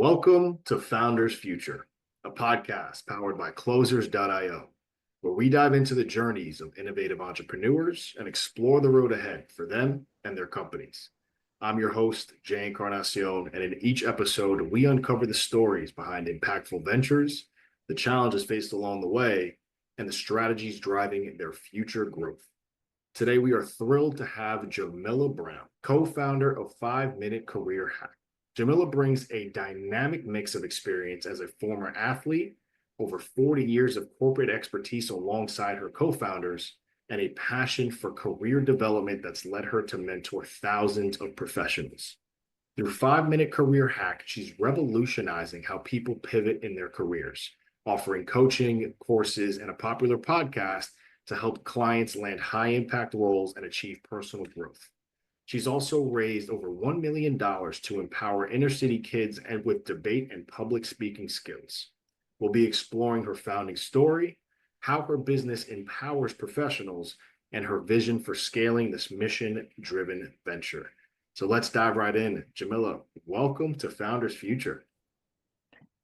Welcome to Founders Future, a podcast powered by Closers.io, where we dive into the journeys of innovative entrepreneurs and explore the road ahead for them and their companies. I'm your host, Jae Encarnacion, and in each episode, we uncover the stories behind impactful ventures, the challenges faced along the way, and the strategies driving their future growth. Today, we are thrilled to have Jamila Brown, co-founder of 5-Minute Career Hack. Jamila brings a dynamic mix of experience as a former athlete, over 40 years of corporate expertise alongside her co-founders, and a passion for career development that's led her to mentor thousands of professionals. Through 5-Minute Career Hack, she's revolutionizing how people pivot in their careers, offering coaching, courses, and a popular podcast to help clients land high-impact roles and achieve personal growth. She's also raised over $1 million to empower inner-city kids and with debate and public speaking skills. We'll be exploring her founding story, how her business empowers professionals, and her vision for scaling this mission-driven venture. So let's dive right in. Jamila, welcome to Founders Future.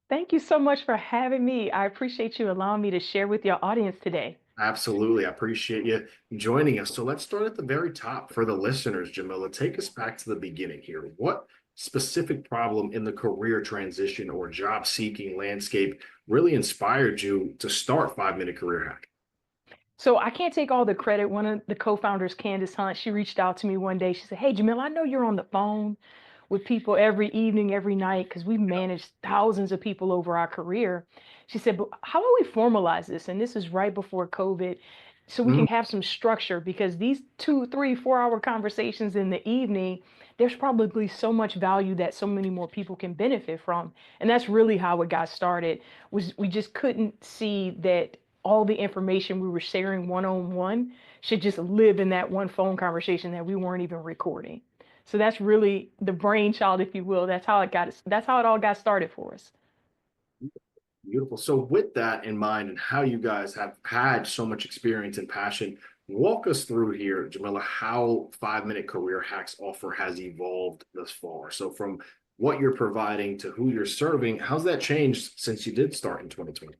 Thank you so much for having me. I appreciate you allowing me to share with your audience today. Absolutely. I appreciate you joining us. So let's start at the very top for the listeners, Jamila. Take us back to the beginning here. What specific problem in the career transition or job seeking landscape really inspired you to start 5-Minute Career Hack? So I can't take all the credit. One of the co-founders, Candace Hunt, she reached out to me one day. She said, "Hey, Jamila, I know you're on the phone with people every evening, every night, because we managed thousands of people over our career." She said, "But how about we formalize this?" And this is right before COVID. So we can Mhm. have some structure because these 2, 3, 4 hour conversations in the evening, there's probably so much value that so many more people can benefit from. And that's really how it got started, was we just couldn't see that all the information we were sharing one-on-one should just live in that one phone conversation that we weren't even recording. So that's really the brainchild, if you will. That's how it all got started for us. Beautiful. So with that in mind and how you guys have had so much experience and passion, walk us through here, Jamila, how 5-Minute Career Hacks offer has evolved thus far. So from what you're providing to who you're serving, how's that changed since you did start in 2020?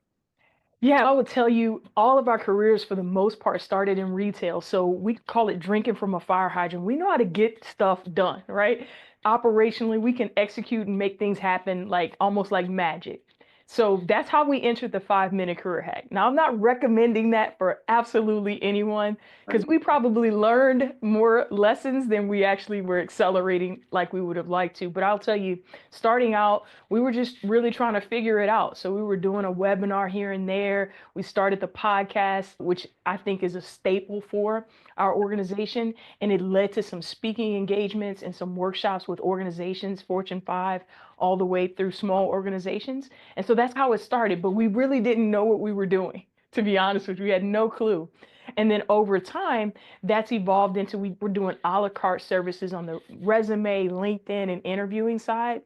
Yeah, I would tell you all of our careers for the most part started in retail. So we call it drinking from a fire hydrant. We know how to get stuff done, right? Operationally, we can execute and make things happen like almost like magic. So that's how we entered the 5-minute career hack. Now, I'm not recommending that for absolutely anyone because we probably learned more lessons than we actually were accelerating like we would have liked to. But I'll tell you, starting out, we were just really trying to figure it out. So we were doing a webinar here and there. We started the podcast, which I think is a staple for our organization. And it led to some speaking engagements and some workshops with organizations, Fortune 5, all the way through small organizations. And so that's how it started. But we really didn't know what we were doing, to be honest with you. We had no clue. And then over time, that's evolved into we're doing a la carte services on the resume, LinkedIn, and interviewing side.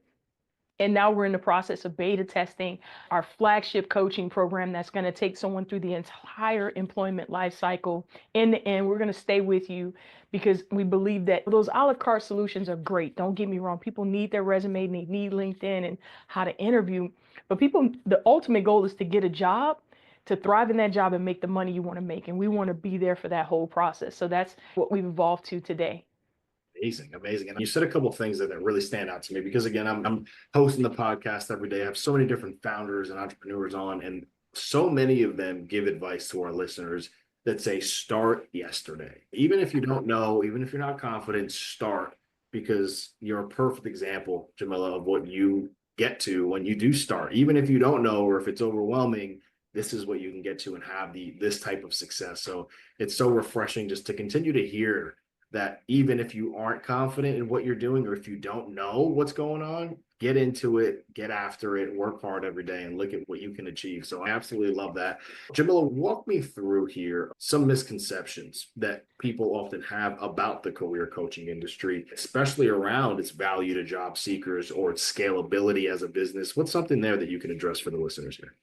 And now we're in the process of beta testing our flagship coaching program that's going to take someone through the entire employment life cycle. In the end, we're going to stay with you because we believe that those a la carte solutions are great. Don't get me wrong. People need their resume, they need LinkedIn and how to interview. But the ultimate goal is to get a job, to thrive in that job and make the money you want to make. And we want to be there for that whole process. So that's what we've evolved to today. Amazing, amazing. And you said a couple of things that really stand out to me because again, I'm hosting the podcast every day. I have so many different founders and entrepreneurs on, and so many of them give advice to our listeners that say start yesterday. Even if you don't know, even if you're not confident, start because you're a perfect example, Jamila, of what you get to when you do start. Even if you don't know or if it's overwhelming, this is what you can get to and have this type of success. So it's so refreshing just to continue to hear that even if you aren't confident in what you're doing or if you don't know what's going on, get into it, get after it, work hard every day and look at what you can achieve. So I absolutely love that. Jamila, walk me through here some misconceptions that people often have about the career coaching industry, especially around its value to job seekers or its scalability as a business. What's something there that you can address for the listeners here?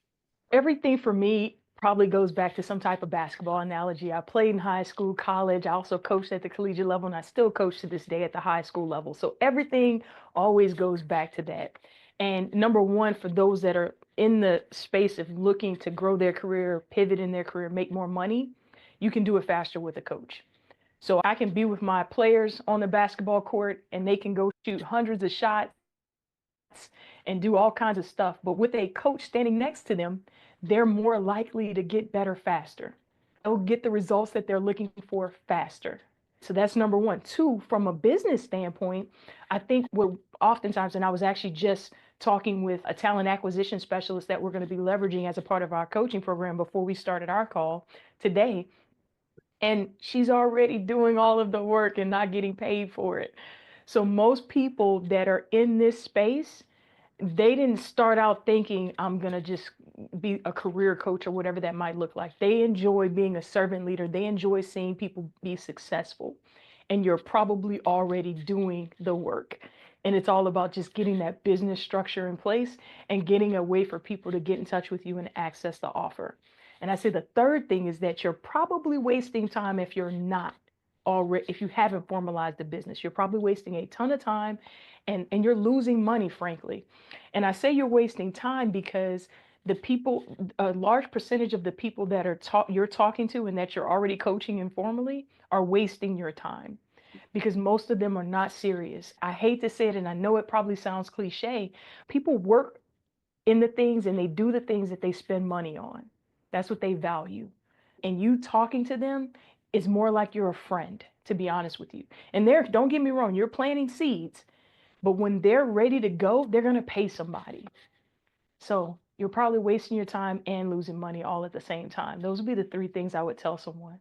Everything for me probably goes back to some type of basketball analogy. I played in high school, college. I also coached at the collegiate level, and I still coach to this day at the high school level. So everything always goes back to that. And number one, for those that are in the space of looking to grow their career, pivot in their career, make more money, you can do it faster with a coach. So I can be with my players on the basketball court and they can go shoot hundreds of shots and do all kinds of stuff. But with a coach standing next to them, they're more likely to get better faster. They'll get the results that they're looking for faster. So that's number one. Two, from a business standpoint, I think what oftentimes, and I was actually just talking with a talent acquisition specialist that we're going to be leveraging as a part of our coaching program before we started our call today. And she's already doing all of the work and not getting paid for it. So most people that are in this space, they didn't start out thinking I'm going to just be a career coach or whatever that might look like. They enjoy being a servant leader. They enjoy seeing people be successful. And you're probably already doing the work. And it's all about just getting that business structure in place and getting a way for people to get in touch with you and access the offer. And I say the third thing is that you're probably wasting time if you're not already, if you haven't formalized the business. You're probably wasting a ton of time and you're losing money, frankly. And I say you're wasting time because the people, a large percentage of the people that are you're talking to and that you're already coaching informally are wasting your time because most of them are not serious. I hate to say it, and I know it probably sounds cliche. People work in the things and they do the things that they spend money on. That's what they value. And you talking to them is more like you're a friend, to be honest with you. And don't get me wrong, you're planting seeds, but when they're ready to go, they're going to pay somebody. So you're probably wasting your time and losing money all at the same time. Those would be the three things I would tell someone.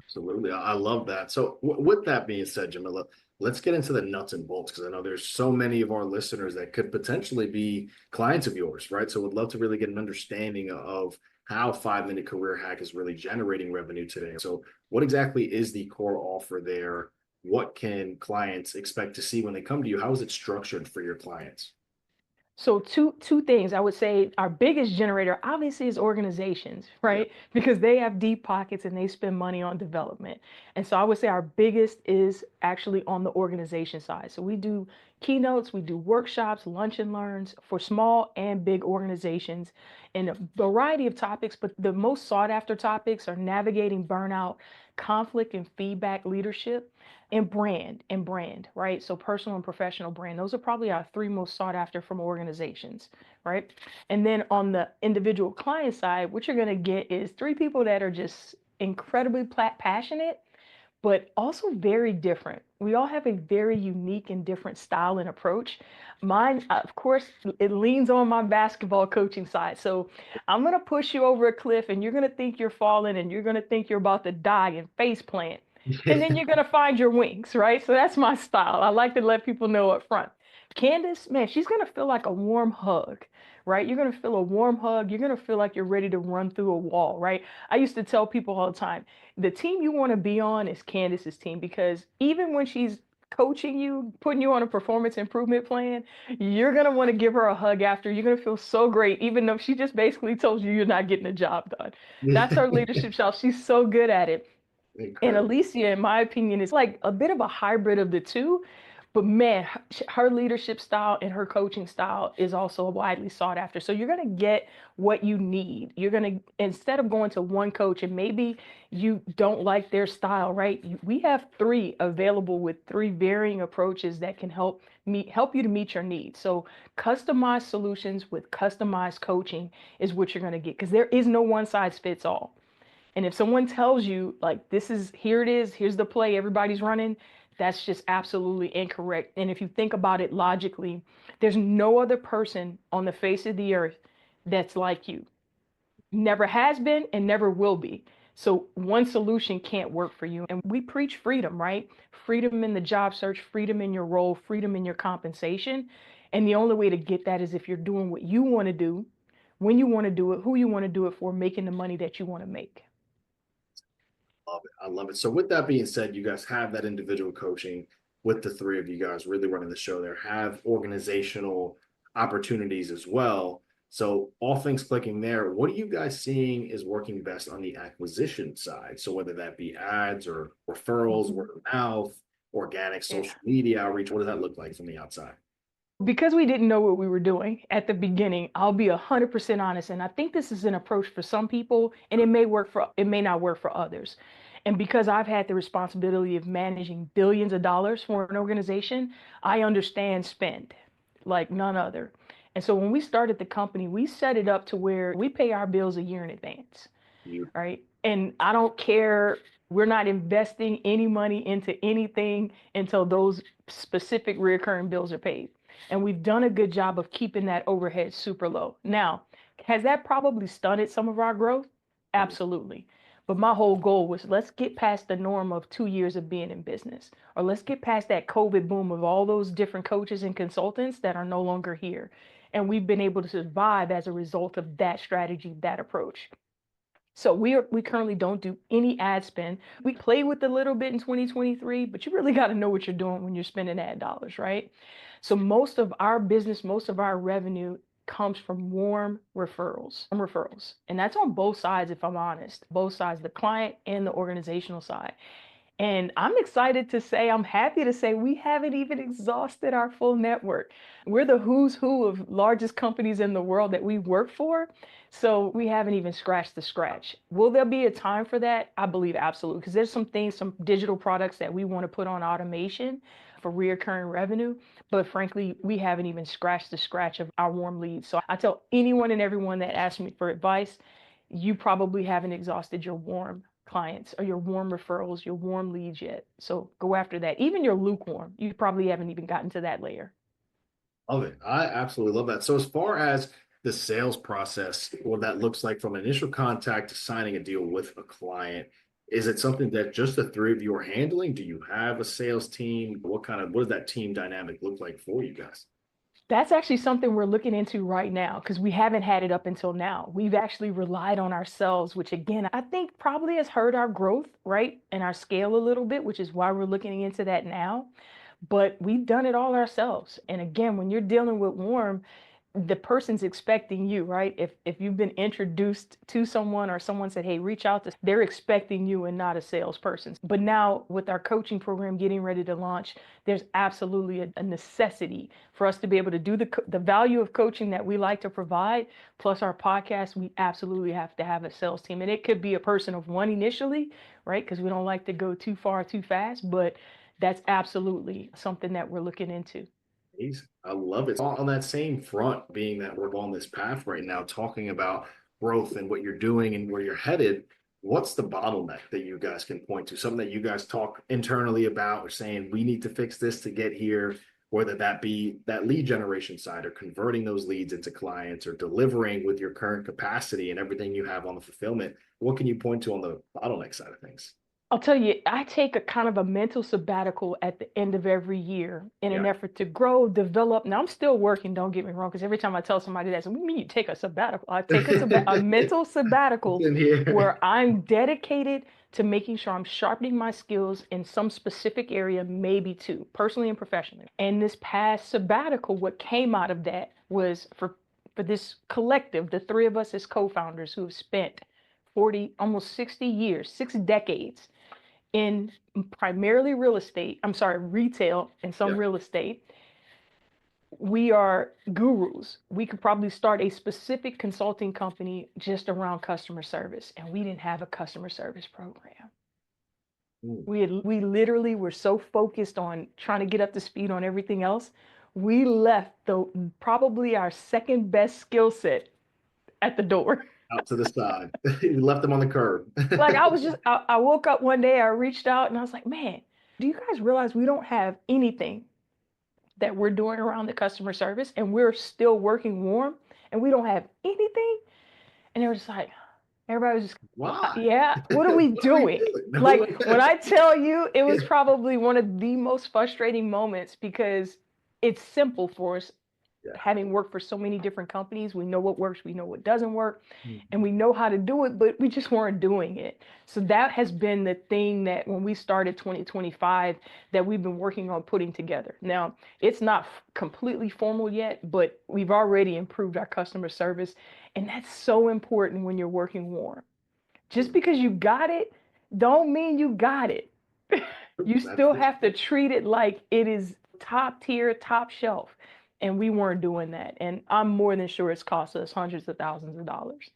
Absolutely. I love that. So with that being said, Jamila, let's get into the nuts and bolts because I know there's so many of our listeners that could potentially be clients of yours, right? So would love to really get an understanding of how 5 Minute Career Hack is really generating revenue today. So what exactly is the core offer there? What can clients expect to see when they come to you? How is it structured for your clients? So two things I would say our biggest generator obviously is organizations, Yeah. right? Because they have deep pockets and they spend money on development. And so I would say our biggest is actually on the organization side. So we do keynotes, we do workshops, lunch and learns for small and big organizations in a variety of topics, but the most sought after topics are navigating burnout, conflict and feedback leadership, and brand, right? So personal and professional brand. Those are probably our three most sought after from organizations, right? And then on the individual client side, what you're going to get is three people that are just incredibly passionate, but also very different. We all have a very unique and different style and approach. Mine, of course, it leans on my basketball coaching side. So I'm going to push you over a cliff and you're going to think you're falling and you're going to think you're about to die and face plant. And then you're going to find your wings, right? So that's my style. I like to let people know up front. Candace, man, she's going to feel like a warm hug, right? You're going to feel a warm hug. You're going to feel like you're ready to run through a wall, right? I used to tell people all the time, the team you want to be on is Candace's team because even when she's coaching you, putting you on a performance improvement plan, you're going to want to give her a hug after. You're going to feel so great, even though she just basically told you you're not getting the job done. That's her leadership style. She's so good at it. And Incredible. Alicia, in my opinion, is like a bit of a hybrid of the two. But man, her leadership style and her coaching style is also widely sought after. So you're going to get what you need. You're going to, instead of going to one coach and maybe you don't like their style, right? We have three available with three varying approaches that can help you to meet your needs. So customized solutions with customized coaching is what you're going to get because there is no one size fits all. And if someone tells you, like, this is, here it is, here's the play, everybody's running, that's just absolutely incorrect. And if you think about it logically, there's no other person on the face of the earth that's like you. Never has been and never will be. So one solution can't work for you. And we preach freedom, right? Freedom in the job search, freedom in your role, freedom in your compensation. And the only way to get that is if you're doing what you want to do, when you want to do it, who you want to do it for, making the money that you want to make. Love it. I love it. So with that being said, you guys have that individual coaching with the three of you guys really running the show there, have organizational opportunities as well. So all things clicking there, what are you guys seeing is working best on the acquisition side? So whether that be ads or referrals, Mhm. word of mouth, organic Yeah. social media outreach, what does that look like from the outside? Because we didn't know what we were doing at the beginning, I'll be 100% honest. And I think this is an approach for some people, and it may not work for others. And because I've had the responsibility of managing billions of dollars for an organization, I understand spend like none other. And so when we started the company, we set it up to where we pay our bills a year in advance, You, right? And I don't care, we're not investing any money into anything until those specific recurring bills are paid. And we've done a good job of keeping that overhead super low. Now, has that probably stunted some of our growth? Absolutely. But my whole goal was, let's get past the norm of 2 years of being in business, or let's get past that COVID boom of all those different coaches and consultants that are no longer here. And we've been able to survive as a result of that strategy, that approach. So we currently don't do any ad spend. We play with a little bit in 2023, but you really got to know what you're doing when you're spending ad dollars, right? So most of our business, most of our revenue comes from warm referrals. And that's on both sides, if I'm honest, both sides, the client and the organizational side. And I'm excited to say, I'm happy to say we haven't even exhausted our full network. We're the who's who of largest companies in the world that we work for. So we haven't even scratched the scratch. Will there be a time for that? I believe absolutely. Because there's some things, some digital products that we want to put on automation for reoccurring revenue. But frankly, we haven't even scratched the scratch of our warm leads. So I tell anyone and everyone that asks me for advice, you probably haven't exhausted your warm clients or your warm referrals, your warm leads yet. So go after that. Even your lukewarm, you probably haven't even gotten to that layer. love it. I absolutely love that. So as far as the sales process, what that looks like from initial contact to signing a deal with a client, is it something that just the three of you are handling? Do you have a sales team? What does that team dynamic look like for you guys? That's actually something we're looking into right now because we haven't had it up until now. We've actually relied on ourselves, which again, I think probably has hurt our growth, right? And our scale a little bit, which is why we're looking into that now. But we've done it all ourselves. And again, when you're dealing with warm, the person's expecting you, right? If you've been introduced to someone or someone said, hey, reach out to, they're expecting you and not a salesperson. But now with our coaching program getting ready to launch, there's absolutely a necessity for us to be able to do the value of coaching that we like to provide, plus our podcast. We absolutely have to have a sales team. And it could be a person of one initially, right? Because we don't like to go too far too fast, but that's absolutely something that we're looking into. Amazing. I love it. On that same front, being that we're on this path right now, talking about growth and what you're doing and where you're headed, what's the bottleneck that you guys can point to? Something that you guys talk internally about or saying, we need to fix this to get here, whether that be that lead generation side or converting those leads into clients or delivering with your current capacity and everything you have on the fulfillment. What can you point to on the bottleneck side of things? I'll tell you, I take a kind of a mental sabbatical at the end of every year in an Yeah. effort to grow, develop. Now I'm still working, don't get me wrong, because every time I tell somebody that, so what do you mean you take a sabbatical? I take a mental sabbatical In here. where I'm dedicated to making sure I'm sharpening my skills in some specific area, maybe two, personally and professionally. And this past sabbatical, what came out of that was for this collective, the three of us as co-founders who have spent 40, almost 60 years, 6 decades in primarily retail and some Yeah. real estate. We are gurus. We could probably start a specific consulting company just around customer service, and we didn't have a customer service program. Mm. We literally were so focused on trying to get up to speed on everything else, we left the probably our second best skill set at the door. Out to the side. You left them on the curb. Like I woke up one day, I reached out and I was like, man, do you guys realize we don't have anything that we're doing around the customer service and we're still working warm and we don't have anything? And they were just like, everybody was just, Why? yeah, what are we What are we doing? doing? No Like when way. I tell you, it was Yeah. probably one of the most frustrating moments because it's simple for us Yeah. having worked for so many different companies. We know what works, we know what doesn't work, and Mhm. we know how to do it, but we just weren't doing it. So that has been the thing that when we started 2025 that we've been working on putting together. Now, it's not completely formal yet, but we've already improved our customer service, and that's so important when you're working warm. Just because you got it don't mean you got it. You That's still for have to sure. treat it like it is top tier, top shelf. And we weren't doing that. And I'm more than sure it's cost us hundreds of thousands of dollars.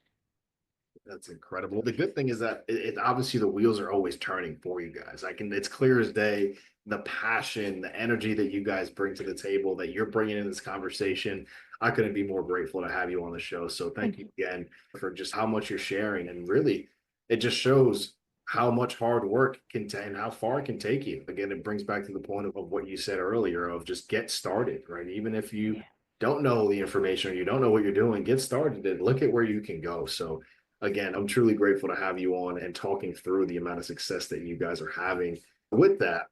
That's incredible. The good thing is that obviously the wheels are always turning for you guys. It's clear as day, the passion, the energy that you guys bring to the table, that you're bringing in this conversation. I couldn't be more grateful to have you on the show. So thank you again for just how much you're sharing. And really, it just shows how much hard work can and how far it can take you. Again, it brings back to the point of what you said earlier of just get started, right? Even if you don't know the information or you don't know what you're doing, get started and look at where you can go. So again, I'm truly grateful to have you on and talking through the amount of success that you guys are having. With that,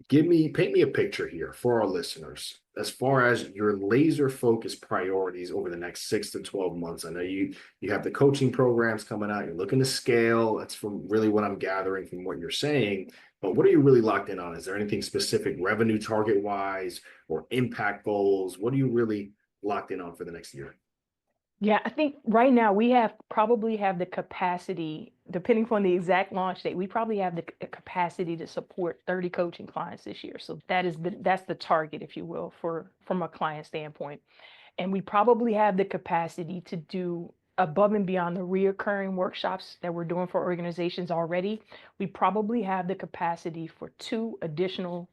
paint me a picture here for our listeners as far as your laser focused priorities over the next 6 to 12 months. I know you have the coaching programs coming out, you're looking to scale. That's from really what I'm gathering from what you're saying. But what are you really locked in on? Is there anything specific revenue target wise or impact goals? What are you really locked in on for the next year? Yeah, I think right now we probably have the capacity, depending on the exact launch date, we probably have the capacity to support 30 coaching clients this year. So that's the target, if you will, from a client standpoint. And we probably have the capacity to do above and beyond the reoccurring workshops that we're doing for organizations already. We probably have the capacity for 2 additional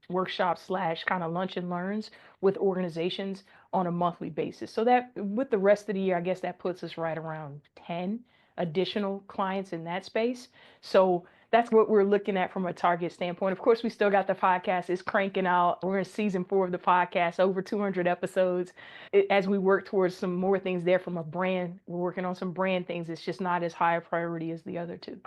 workshops / kind of lunch and learns with organizations on a monthly basis. So that with the rest of the year, I guess that puts us right around 10 additional clients in that space. So that's what we're looking at from a target standpoint. Of course, we still got the podcast is cranking out. We're in season 4 of the podcast, over 200 episodes. As we work towards some more things there from a brand, we're working on some brand things. It's just not as high a priority as the other 2.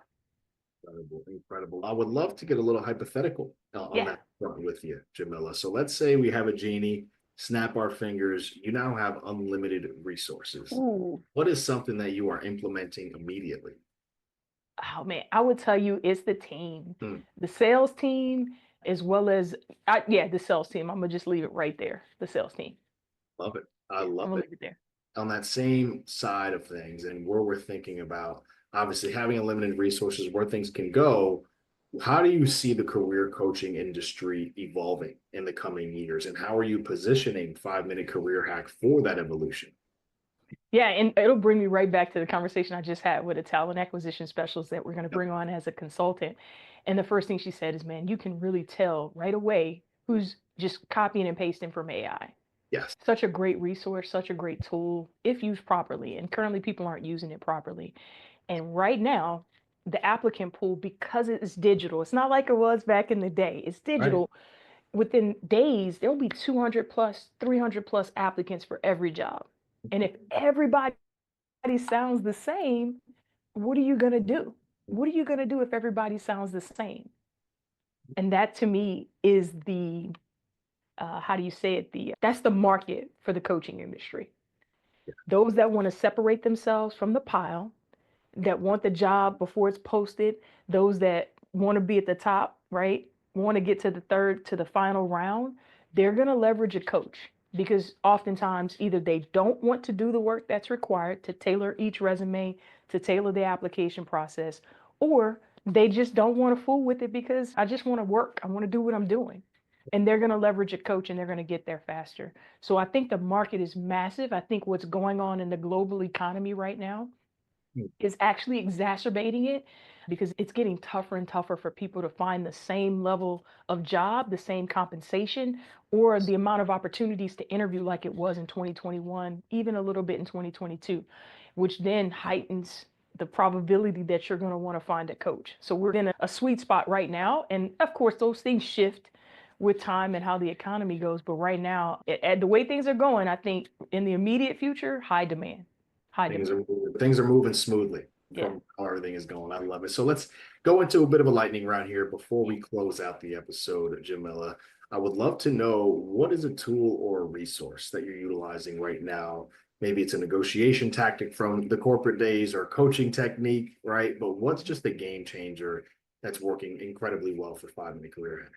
Incredible, incredible. I would love to get a little hypothetical on Yeah. that front with you, Jamila. So let's say we have a genie, snap our fingers. You now have unlimited resources. Ooh. What is something that you are implementing immediately? Oh man, I would tell you it's the team, Hmm, the sales team, as well as, the sales team. I'm gonna just leave it right there. The sales team. love it. I Yeah, I'm love gonna it. leave it there. On that same side of things, and where we're thinking about obviously having unlimited resources, where things can go, how do you see the career coaching industry evolving in the coming years? And how are you positioning 5 Minute Career Hack for that evolution? Yeah, and it'll bring me right back to the conversation I just had with a talent acquisition specialist that we're gonna Yep. bring on as a consultant. And the first thing she said is, man, you can really tell right away who's just copying and pasting from AI. Yes. Such a great resource, such a great tool if used properly. And currently people aren't using it properly. And right now, the applicant pool, because it's digital, it's not like it was back in the day. It's Right. digital. Within days, there'll be 200 plus, 300 plus applicants for every job. And if everybody sounds the same, what are you going to do? What are you going to do if everybody sounds the same? And that to me is how do you say it? That's the market for the coaching industry. Those that want to separate themselves from the pile, that want the job before it's posted, those that want to be at the top, right? Want to get to the final round, they're going to leverage a coach because oftentimes either they don't want to do the work that's required to tailor each resume, to tailor the application process, or they just don't want to fool with it because I just want to work. I want to do what I'm doing. And they're going to leverage a coach and they're going to get there faster. So I think the market is massive. I think what's going on in the global economy right now is actually exacerbating it because it's getting tougher and tougher for people to find the same level of job, the same compensation, or the amount of opportunities to interview like it was in 2021, even a little bit in 2022, which then heightens the probability that you're going to want to find a coach. So we're in a sweet spot right now. And of course, those things shift with time and how the economy goes. But right now, at the way things are going, I think in the immediate future, high demand. High demand. Things are moving smoothly Yeah. from how everything is going. I love it. So let's go into a bit of a lightning round here before we close out the episode, Jamila. I would love to know, what is a tool or a resource that you're utilizing right now? Maybe it's a negotiation tactic from the corporate days or coaching technique, right? But what's just a game changer that's working incredibly well for 5 Minute Career Hack?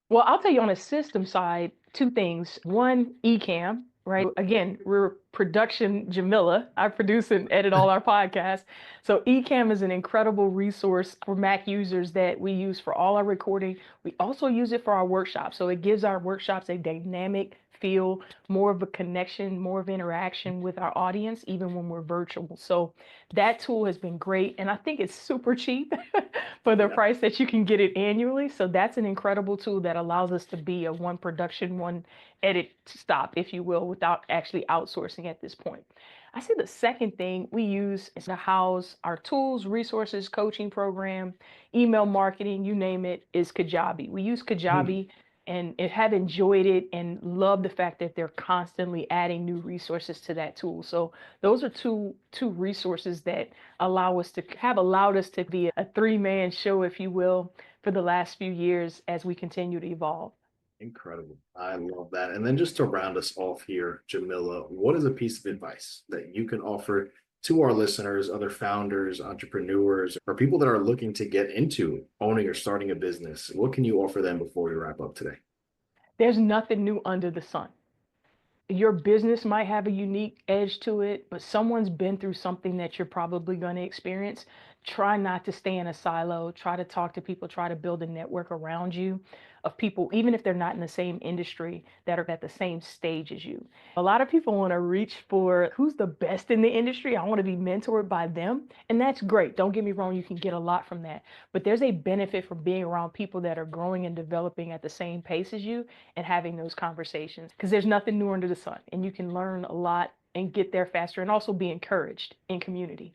Well, I'll tell you on a system side, 2 things. One, Ecamm, right? Again, we're production Jamila. I produce and edit all our podcasts. So Ecamm is an incredible resource for Mac users that we use for all our recording. We also use it for our workshops. So it gives our workshops a dynamic feel more of a connection, more of interaction with our audience, even when we're virtual. So that tool has been great. And I think it's super cheap for the Yeah. price that you can get it annually. So that's an incredible tool that allows us to be a one production, one edit stop, if you will, without actually outsourcing at this point. I say the second thing we use is to house our tools, resources, coaching program, email marketing, you name it, is Kajabi. We use Hmm. Kajabi and have enjoyed it and love the fact that they're constantly adding new resources to that tool. So those are two resources that have allowed us to be a three-man show, if you will, for the last few years as we continue to evolve. Incredible. I love that. And then just to round us off here, Jamila, what is a piece of advice that you can offer to our listeners, other founders, entrepreneurs, or people that are looking to get into owning or starting a business? What can you offer them before we wrap up today? There's nothing new under the sun. Your business might have a unique edge to it, but someone's been through something that you're probably going to experience. Try not to stay in a silo. Try to talk to people. Try to build a network around you of people, even if they're not in the same industry, that are at the same stage as you. A lot of people want to reach for who's the best in the industry. I want to be mentored by them. And that's great. Don't get me wrong. You can get a lot from that. But there's a benefit from being around people that are growing and developing at the same pace as you and having those conversations, because there's nothing new under the sun and you can learn a lot and get there faster and also be encouraged in community.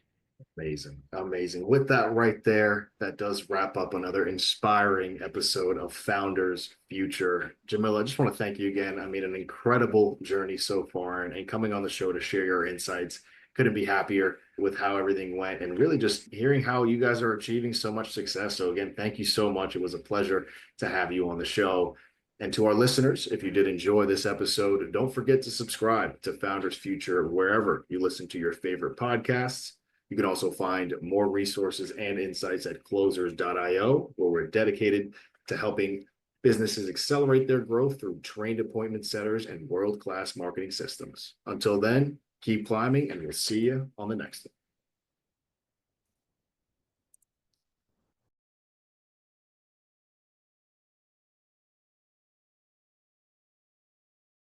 Amazing. Amazing. With that right there, that does wrap up another inspiring episode of Founders Future. Jamila, I just want to thank you again. I mean, an incredible journey so far and coming on the show to share your insights. Couldn't be happier with how everything went and really just hearing how you guys are achieving so much success. So again, thank you so much. It was a pleasure to have you on the show. And to our listeners, if you did enjoy this episode, don't forget to subscribe to Founders Future wherever you listen to your favorite podcasts. You can also find more resources and insights at closers.io, where we're dedicated to helping businesses accelerate their growth through trained appointment setters and world-class marketing systems. Until then, keep climbing, and we'll see you on the next one.